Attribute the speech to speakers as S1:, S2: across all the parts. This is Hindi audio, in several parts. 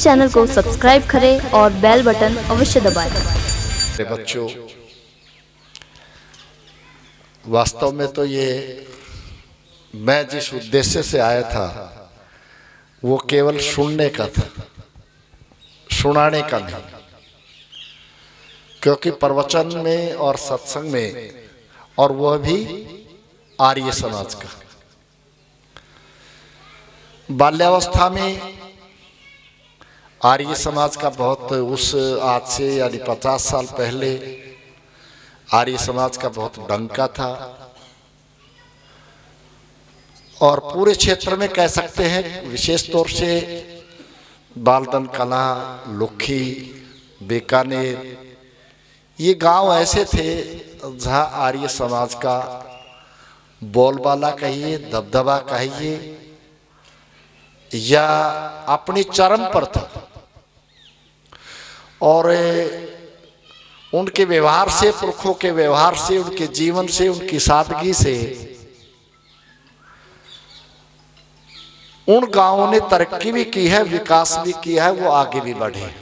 S1: इस चैनल को सब्सक्राइब करें और बेल बटन अवश्य दबाएं।
S2: बच्चों, वास्तव में तो ये मैं जिस उद्देश्य से आया था वो केवल सुनने का था, सुनाने का नहीं। क्योंकि प्रवचन में और सत्संग में, और वह भी आर्य समाज का, बाल्यावस्था में आर्य समाज का बहुत, उस आज से यानी 50 साल पहले आर्य समाज का बहुत डंका था। और पूरे क्षेत्र में कह सकते हैं, विशेष तौर से बालदन कला, लुखी, बीकानेर, ये गांव ऐसे थे जहां आर्य समाज का बोलबाला कहिए, दबदबा कहिए, या अपनी चरम पर था। और उनके व्यवहार से, पुरखों के व्यवहार से, उनके जीवन से, उनकी सादगी से उन गांवों ने तरक्की भी की है, विकास भी किया है, वो आगे भी बढ़े।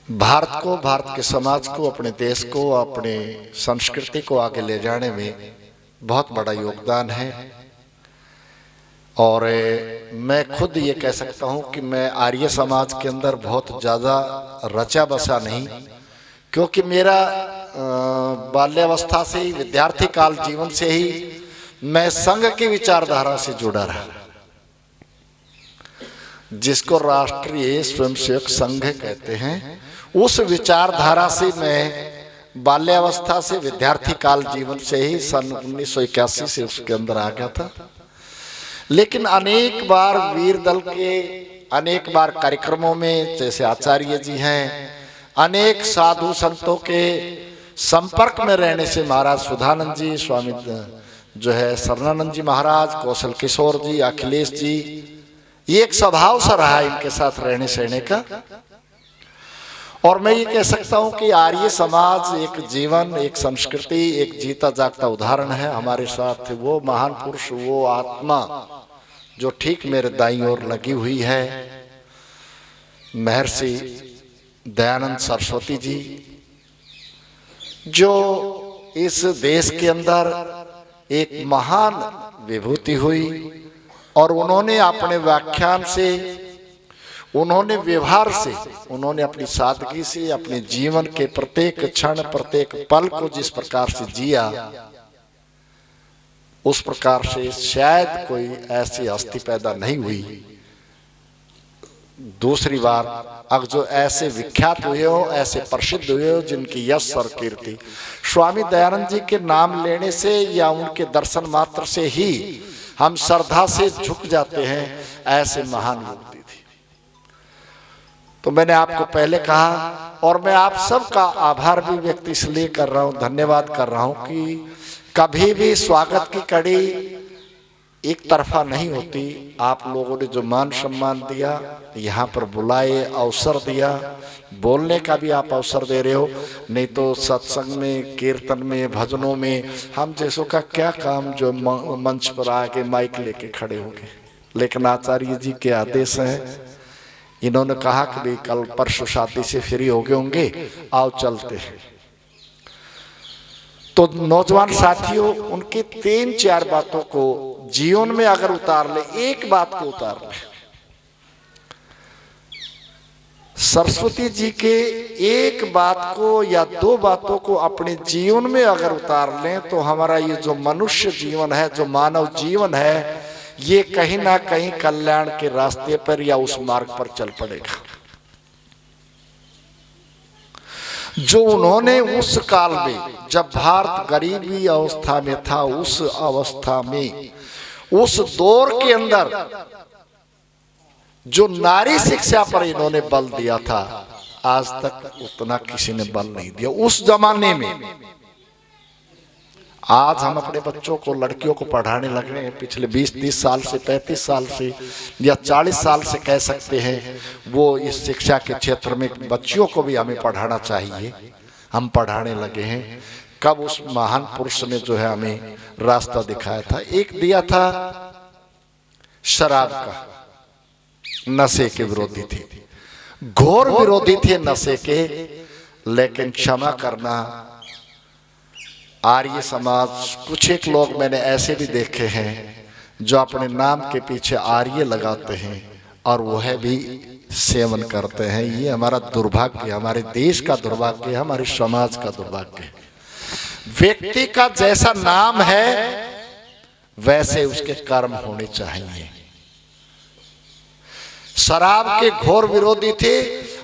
S2: भारत को, भारत के समाज को, अपने देश को, अपने संस्कृति को आगे ले जाने में बहुत बड़ा योगदान है। और मैं खुद ये कह सकता हूँ कि मैं आर्य समाज के अंदर बहुत ज़्यादा रचा बसा नहीं, क्योंकि मेरा बाल्यावस्था से ही, विद्यार्थी काल जीवन से ही मैं संघ की विचारधारा से जुड़ा रहा, जिसको राष्ट्रीय स्वयंसेवक संघ कहते हैं। उस विचारधारा से मैं बाल्यावस्था से, विद्यार्थी काल जीवन से ही सन 1981 से उसके अंदर आ गया था। लेकिन अनेक बार वीर दल के अनेक बार कार्यक्रमों में, जैसे आचार्य जी हैं, अनेक साधु संतों के संपर्क में रहने से, महाराज सुधानंद जी, स्वामी जो है शरणानंद जी महाराज, कौशल किशोर जी, अखिलेश जी, ये एक स्वभाव सा रहा इनके साथ रहने सहने का। और मैं ये कह सकता हूँ कि आर्य समाज एक जीवन, एक संस्कृति, एक जीता जागता उदाहरण है हमारे साथ। वो महान पुरुष, वो आत्मा जो ठीक मेरे दाईं ओर लगी हुई है, महर्षि दयानंद सरस्वती जी, जो इस देश के अंदर एक महान विभूति हुई। और उन्होंने अपने व्याख्यान से, उन्होंने व्यवहार से, उन्होंने अपनी सादगी से, अपने जीवन के प्रत्येक क्षण, प्रत्येक पल को जिस प्रकार से जिया, उस प्रकार से शायद कोई ऐसी हस्ती पैदा नहीं हुई दूसरी बार, अब जो ऐसे विख्यात हुए हो, ऐसे प्रसिद्ध हुए हो, जिनकी यश और कीर्ति स्वामी दयानंद जी के नाम लेने से या उनके दर्शन मात्र से ही हम श्रद्धा से झुक जाते हैं, ऐसे महान व्यक्ति थी। तो मैंने आपको पहले कहा, और मैं आप सबका आभार भी व्यक्त इसलिए कर रहा हूं, धन्यवाद कर रहा हूं कि कभी भी स्वागत की कड़ी एक तरफा नहीं होती। आप लोगों ने जो मान सम्मान दिया, यहाँ पर बुलाए, अवसर दिया, बोलने का भी आप अवसर दे रहे हो। नहीं तो सत्संग में, कीर्तन में, भजनों में हम जैसों का क्या काम जो मंच पर आके माइक लेके खड़े होंगे। लेकिन आचार्य जी के आदेश हैं, इन्होंने कहा कि भाई कल परसों शादी से फ्री हो गए होंगे, आओ चलते हैं। तो नौजवान साथियों, उनकी 3-4 बातों को जीवन में अगर उतार ले, एक बात को उतार ले, सरस्वती जी के एक बात को या 2 बातों को अपने जीवन में अगर उतार लें, तो हमारा ये जो मनुष्य जीवन है, जो मानव जीवन है, ये कहीं ना कहीं कल्याण के रास्ते पर या उस मार्ग पर चल पड़ेगा जो उन्होंने उस काल में, जब भारत गरीबी अवस्था में था, उस अवस्था में, उस दौर के अंदर जो नारी शिक्षा पर इन्होंने बल दिया था, आज तक उतना किसी ने बल नहीं दिया उस जमाने में। आज हम अपने बच्चों को, लड़कियों को पढ़ाने लग रहे हैं, पिछले 20-30 साल से, 35 साल से या 40 साल से कह सकते हैं, वो इस शिक्षा के क्षेत्र में बच्चियों को भी हमें पढ़ाना चाहिए, हम पढ़ाने लगे हैं। कब उस महान पुरुष ने जो है हमें रास्ता दिखाया था। एक दिया था शराब का, नशे के विरोधी थे, घोर विरोधी थे नशे के। लेकिन क्षमा करना, आर्य समाज, कुछ एक लोग मैंने ऐसे भी देखे हैं जो अपने नाम के पीछे आर्य लगाते हैं और वह भी सेवन करते हैं। ये हमारा दुर्भाग्य, हमारे देश का दुर्भाग्य, हमारे समाज का दुर्भाग्य। व्यक्ति का जैसा नाम है वैसे उसके कर्म होने चाहिए। शराब के घोर विरोधी थे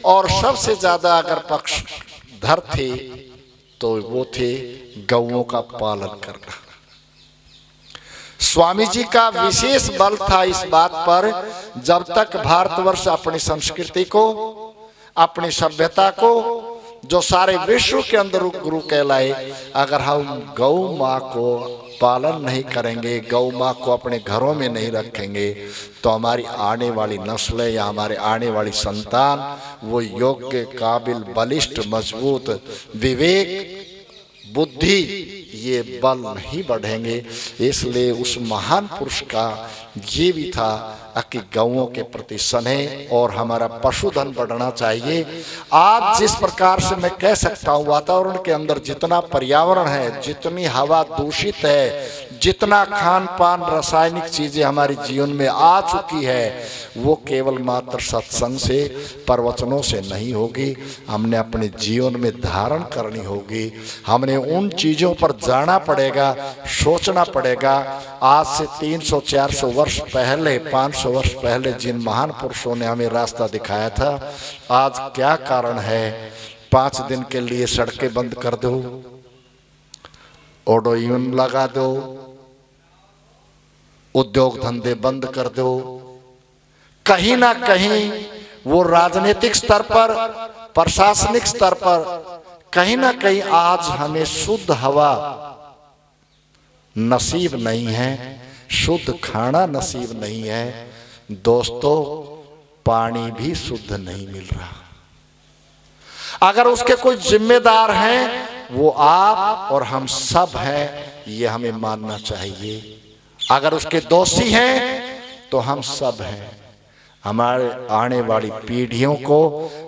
S2: और सबसे ज्यादा अगर पक्षधर थे तो वो थे गौओं का पालन करना। स्वामी जी का विशेष बल था इस बात पर, जब तक भारतवर्ष अपनी संस्कृति को, अपनी सभ्यता को, जो सारे विश्व के अंदर गुरु कहलाए, अगर हम गौ माँ को पालन नहीं करेंगे, गौ माँ को अपने घरों में नहीं रखेंगे, तो हमारी आने वाली नस्लें या हमारे आने वाली संतान वो योग्य, काबिल, बलिष्ठ, मजबूत, विवेक, बुद्धि, ये बल नहीं बढ़ेंगे। इसलिए उस महान पुरुष का ये भी था कि गौओं के प्रति स्नेह और हमारा पशुधन बढ़ना चाहिए। आज जिस प्रकार से मैं कह सकता हूँ वातावरण के अंदर जितना पर्यावरण है, जितनी हवा दूषित है, जितना खान पान रासायनिक चीजें हमारे जीवन में आ चुकी है, वो केवल मात्र सत्संग से, प्रवचनों से नहीं होगी। हमने अपने जीवन में धारण करनी होगी। हमने उन चीजों पर जाना पड़ेगा, सोचना पड़ेगा। आज से 300-400 वर्ष पहले, 500 वर्ष पहले जिन महान पुरुषों ने हमें रास्ता दिखाया था, आज क्या कारण है 5 दिन के लिए सड़कें बंद कर दो, ऑडोइन लगा दो, उद्योग धंधे बंद कर दो। कहीं ना कहीं वो राजनीतिक स्तर पर, प्रशासनिक स्तर पर कहीं ना कहीं आज हमें शुद्ध हवा नसीब नहीं है, शुद्ध खाना नसीब नहीं है। दोस्तों, पानी भी शुद्ध नहीं मिल रहा। अगर उसके कोई जिम्मेदार हैं, वो आप और हम सब हैं, ये हमें मानना चाहिए। अगर उसके दोषी हैं तो हम सब हैं। हमारे आने वाली पीढ़ियों को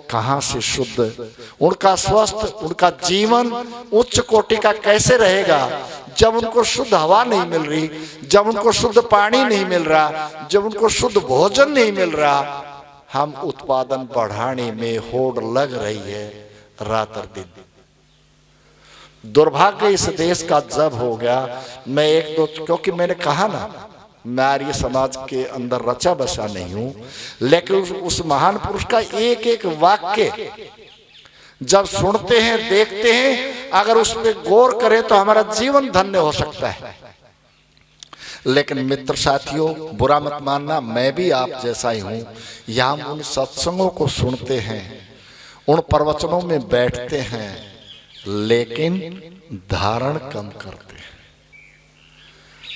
S2: कहां से शुद्ध, उनका स्वस्थ, उनका जीवन उच्च कोटि का कैसे रहेगा जब उनको शुद्ध हवा नहीं मिल रही, जब उनको शुद्ध पानी नहीं मिल रहा, जब उनको शुद्ध भोजन नहीं मिल रहा। हम उत्पादन बढ़ाने में होड़ लग रही है रात और दिन। दुर्भाग्य इस देश का जब हो गया। मैं एक दो, क्योंकि मैंने कहा ना, मैं आर्य समाज के अंदर रचा बसा नहीं हूं, लेकिन उस महान पुरुष का एक एक वाक्य जब सुनते हैं, देखते हैं, अगर उस पर गौर करें तो हमारा जीवन धन्य हो सकता है। लेकिन मित्र साथियों, बुरा मत मानना, मैं भी आप जैसा ही हूं। यहां हम उन सत्संगों को सुनते हैं, उन प्रवचनों में बैठते हैं, लेकिन धारण कम करते हैं।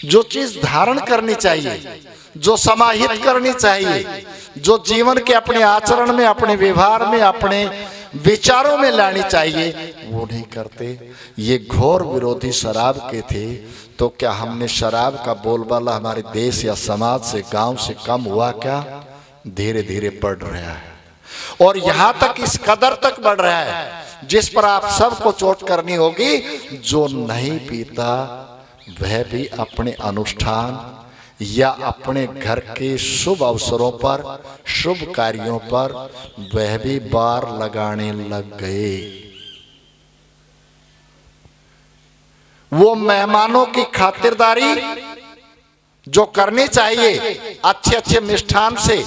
S2: जो चीज धारण करनी चाहिए, जो समाहित करनी चाहिए, जो जीवन के अपने आचरण में, अपने व्यवहार में, अपने विचारों में लानी चाहिए, वो नहीं करते। ये घोर विरोधी शराब के थे, तो क्या हमने शराब का बोलबाला हमारे देश या समाज से, गांव से कम हुआ क्या? धीरे धीरे बढ़ रहा है, और यहां तक इस कदर तक बढ़ रहा है जिस पर आप सबको चोट करनी होगी। जो नहीं पीता वह भी अपने अनुष्ठान या अपने घर के शुभ अवसरों पर, शुभ कार्यों पर वह भी बार लगाने लग गए। वो मेहमानों की खातिरदारी जो करनी चाहिए, अच्छे अच्छे मिष्ठान से,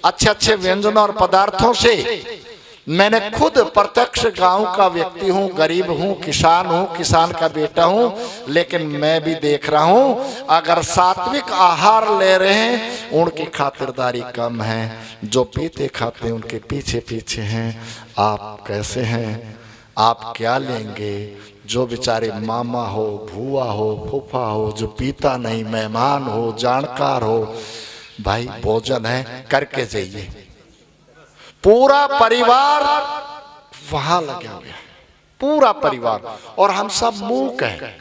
S2: अच्छे अच्छे व्यंजनों और पदार्थों से। मैंने खुद प्रत्यक्ष गांव का व्यक्ति हूं, गरीब हूं, किसान हूं, किसान का बेटा हूं, लेकिन मैं भी देख रहा हूं अगर सात्विक आहार ले रहे हैं उनकी खातिरदारी कम है, जो पीते खाते हैं उनके पीछे पीछे हैं। आप कैसे हैं? आप क्या लेंगे? जो बेचारे मामा हो, भूआ हो, फूफा हो, जो पीता नहीं, मेहमान हो, जानकार हो, भाई भोजन है करके जाइए। पूरा परिवार वहां लगा हुआ है, पूरा परिवार, और हम सब मूक हैं।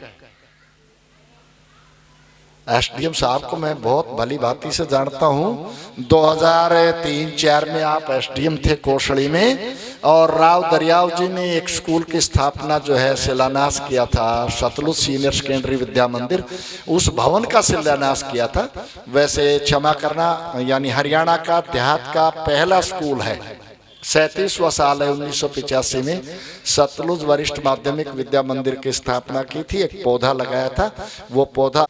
S2: एसडीएम साहब को मैं बहुत भली भांति से जानता हूँ। 2003-04 में आप एसडीएम थे कोसड़ी में, और राव दरियाव जी ने एक स्कूल की स्थापना जो है शिलान्यास किया था, सतलुज सीनियर सेकेंडरी विद्या मंदिर, उस भवन का शिलान्यास किया था। वैसे क्षमा करना, यानी हरियाणा का देहात का पहला स्कूल है, 37वां साल है। 1985 में सतलुज वरिष्ठ माध्यमिक विद्या मंदिर की स्थापना की थी। एक पौधा लगाया था, वो पौधा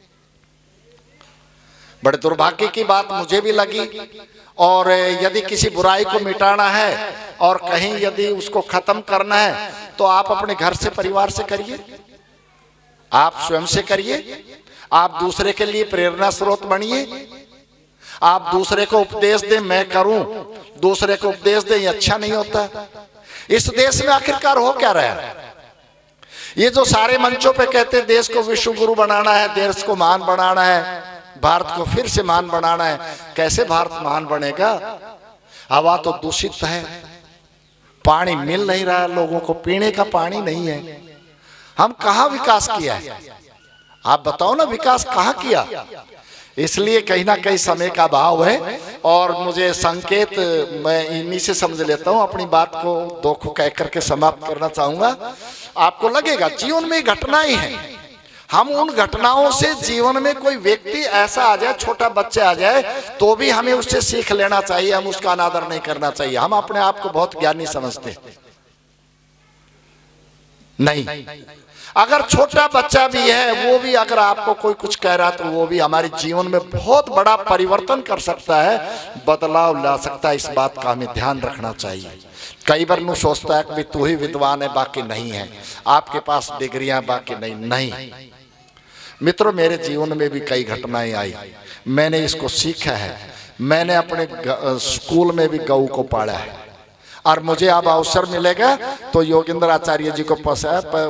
S2: बड़े दुर्भाग्य की बात मुझे भी लगी। और यदि किसी बुराई को मिटाना है और कहीं यदि उसको खत्म करना है तो आप अपने घर से, परिवार से करिए, आप स्वयं से करिए। आप दूसरे के लिए प्रेरणा स्रोत बनिए। आप दूसरे को उपदेश दें, मैं करूं, दूसरे को उपदेश दें, ये अच्छा नहीं होता। इस देश में आखिरकार हो क्या रहा है? ये जो सारे मंचों पे कहते देश को विश्व गुरु बनाना है, देश को महान बनाना है, भारत को फिर से महान बनाना है, कैसे भारत महान बनेगा? हवा तो दूषित है, पानी मिल नहीं रहा लोगों को, पीने का पानी नहीं है। हम कहाँ विकास किया है? आप बताओ ना, विकास कहाँ किया? इसलिए कहीं ना कहीं समय का अभाव है। और मुझे संकेत, मैं इन्हीं से समझ लेता हूँ, अपनी बात को दो को कह करके समाप्त करना चाहूंगा। आपको लगेगा जीवन में घटनाएं हैं, हम उन घटनाओं से जीवन में कोई व्यक्ति ऐसा आ जाए, छोटा बच्चा आ जाए, तो भी हमें उससे सीख लेना चाहिए, हम उसका अनादर नहीं करना चाहिए। हम अपने आप को बहुत ज्ञानी समझते नहीं। अगर छोटा बच्चा भी है, वो भी अगर आपको कोई कुछ कह रहा तो वो भी हमारे जीवन में बहुत बड़ा परिवर्तन कर सकता है, बदलाव ला सकता है। इस बात का हमें ध्यान रखना चाहिए। कई बार नु सोचता है कि तू ही विद्वान है, बाकी नहीं है, आपके पास डिग्रियां बाकी नहीं। मित्रों, मेरे जीवन में भी कई घटनाएं आई, मैंने इसको सीखा है। मैंने अपने स्कूल में भी गऊ को पाला है, और मुझे अब अवसर मिलेगा तो योगेंद्र आचार्य जी को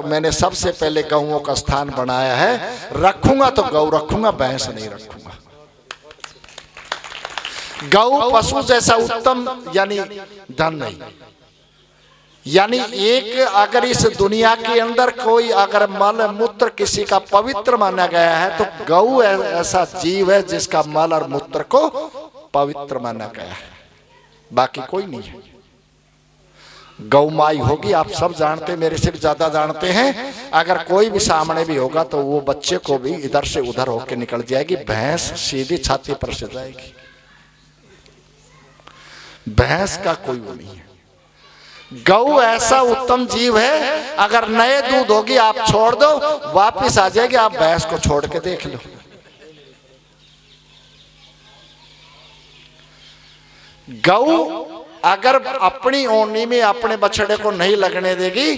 S2: मैंने सबसे पहले गऊओं का स्थान बनाया है। रखूंगा तो गऊ रखूंगा, भैंस नहीं रखूंगा। गऊ पशु जैसा उत्तम यानी धन नहीं। यानी एक, अगर इस दुनिया के अंदर कोई अगर मल मूत्र किसी का पवित्र माना गया है तो गऊ ऐसा जीव है जिसका मल और मूत्र को पवित्र माना गया है, बाकी कोई नहीं है। गौ माई होगी, आप सब जानते, मेरे से भी ज्यादा जानते हैं। अगर कोई भी सामने भी होगा तो वो बच्चे को भी इधर से उधर होके निकल जाएगी, भैंस सीधी छाती पर से जाएगी। भैंस का कोई वो नहीं है। गौ ऐसा उत्तम जीव है, अगर नए दूध होगी आप छोड़ दो, वापिस आ जाएगी, आप भैंस को छोड़ के देख लो। गौ अगर अपनी ओनी में अपने बछड़े को नहीं लगने देगी,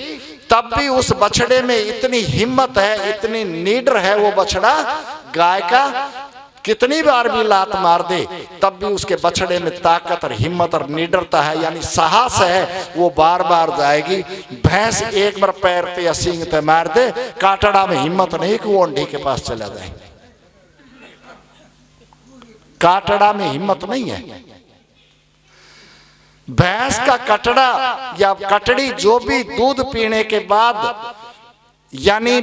S2: तब भी उस बछड़े में इतनी हिम्मत है, इतनी नीडर है वो बछड़ा, गाय का कितनी बार भी लात मार दे तब भी उसके बछड़े में ताकत और हिम्मत और निडरता है, यानी साहस है, वो बार बार जाएगी। भैंस एक बार पैर पे या सींग पे मार दे, काटड़ा में हिम्मत नहीं कि वो अंडी के पास चला जाए। काटड़ा में हिम्मत नहीं है। भैंस का कटड़ा या कटड़ी जो भी दूध पीने के बाद यानी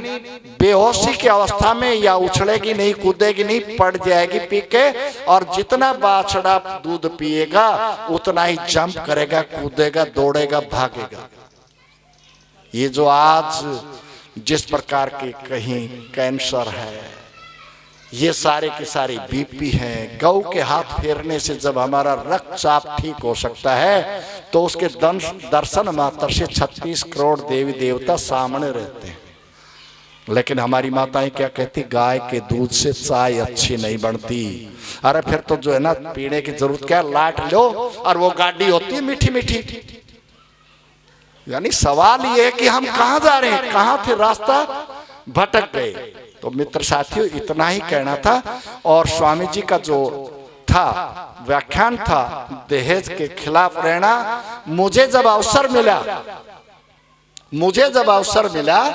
S2: बेहोशी की अवस्था में या उछलेगी नहीं, कूदेगी नहीं, पड़ जाएगी पी के, और जितना बाछड़ा दूध पिएगा उतना ही जंप करेगा, कूदेगा, दौड़ेगा, भागेगा। ये जो आज जिस प्रकार के कहीं कैंसर है, ये सारे के सारे बीपी हैं, गौ के हाथ फेरने से जब हमारा रक्तचाप ठीक हो सकता है तो उसके दर्शन मात्र से 36 करोड़ देवी देवता सामने रहते हैं। लेकिन हमारी माताएं क्या कहती, गाय के दूध से चाय अच्छी नहीं बनती। अरे फिर तो जो है ना, पीने की जरूरत क्या, लाट लो और वो गाड़ी होती है मीठी मीठी। यानी सवाल ये है कि हम कहाँ जा रहे हैं, कहाँ थे, रास्ता भटक गए। तो मित्र साथियों, इतना ही कहना था। और स्वामी जी का जो था व्याख्यान था दहेज के खिलाफ रहना, मुझे जब अवसर मिला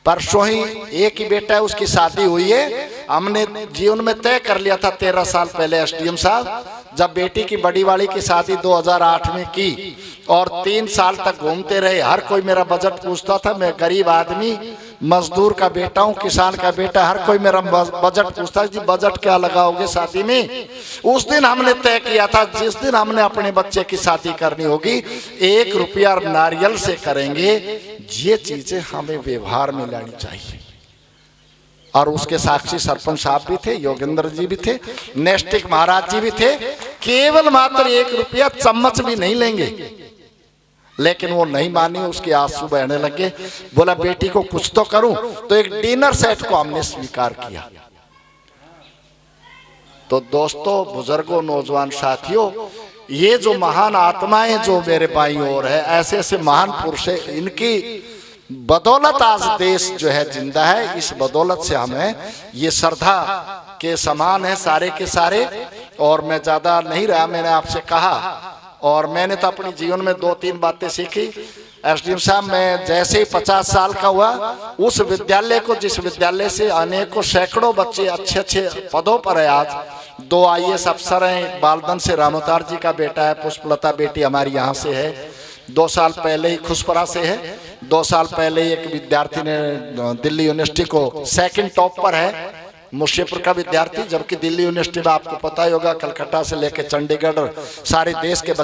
S2: परसों ही एक ही बेटा है, उसकी शादी हुई है। हमने जीवन में तय कर लिया था 13 साल पहले एसडीएम साहब, जब बेटी की बड़ी वाली की शादी 2008 में की और 3 साल तक घूमते रहे। हर कोई मेरा बजट पूछता था, मैं गरीब आदमी, मजदूर का बेटा हूँ, किसान का बेटा, हर कोई मेरा बजट पूछता है, जी बजट क्या लगाओगे शादी में। उस दिन हमने तय किया था, जिस दिन हमने अपने बच्चे की शादी करनी होगी 1 रुपया नारियल से करेंगे। ये चीजें हमें व्यवहार में लानी चाहिए। और उसके साक्षी सरपंच साहब भी थे, योगेंद्र जी भी थे, नेस्टिक महाराज जी भी थे। केवल मात्र 1 रुपया चम्मच भी नहीं लेंगे। लेकिन वो नहीं मानी, उसके आंसू बहने लगे। बोला बेटी को कुछ तो करूं। तो एक डिनर सेट को हमने स्वीकार किया। तो दोस्तों, बुजुर्गों, नौजवान साथियों, ये जो महान आत्माएं जो मेरे बाईं ओर है, ऐसे ऐसे महान पुरुष है, इनकी बदौलत आज देश जो है जिंदा है। इस बदौलत से हमें ये श्रद्धा के समान है सारे के सारे। और मैं ज्यादा नहीं रहा, मैंने आपसे कहा, और मैंने तो अपने जीवन में 2-3 बातें सीखी। एसडीएम साहब, मैं जैसे ही 50 साल का हुआ, उस विद्यालय को, जिस विद्यालय से अनेकों सैकड़ों बच्चे अच्छे अच्छे पदों पर है, आज 2 IAS अफसर हैं। बालदन से रामोतार जी का बेटा है, पुष्पलता बेटी हमारी यहाँ से है। 2 साल पहले ही खुशपरा से है। 2 साल पहले ही एक विद्यार्थी ने दिल्ली यूनिवर्सिटी को 2nd टॉप पर है, मुर्शिदपुर का विद्यार्थी। जबकि दिल्ली यूनिवर्सिटी में आपको पता ही होगा, कलकत्ता से लेकर चंडीगढ़ सारे देश के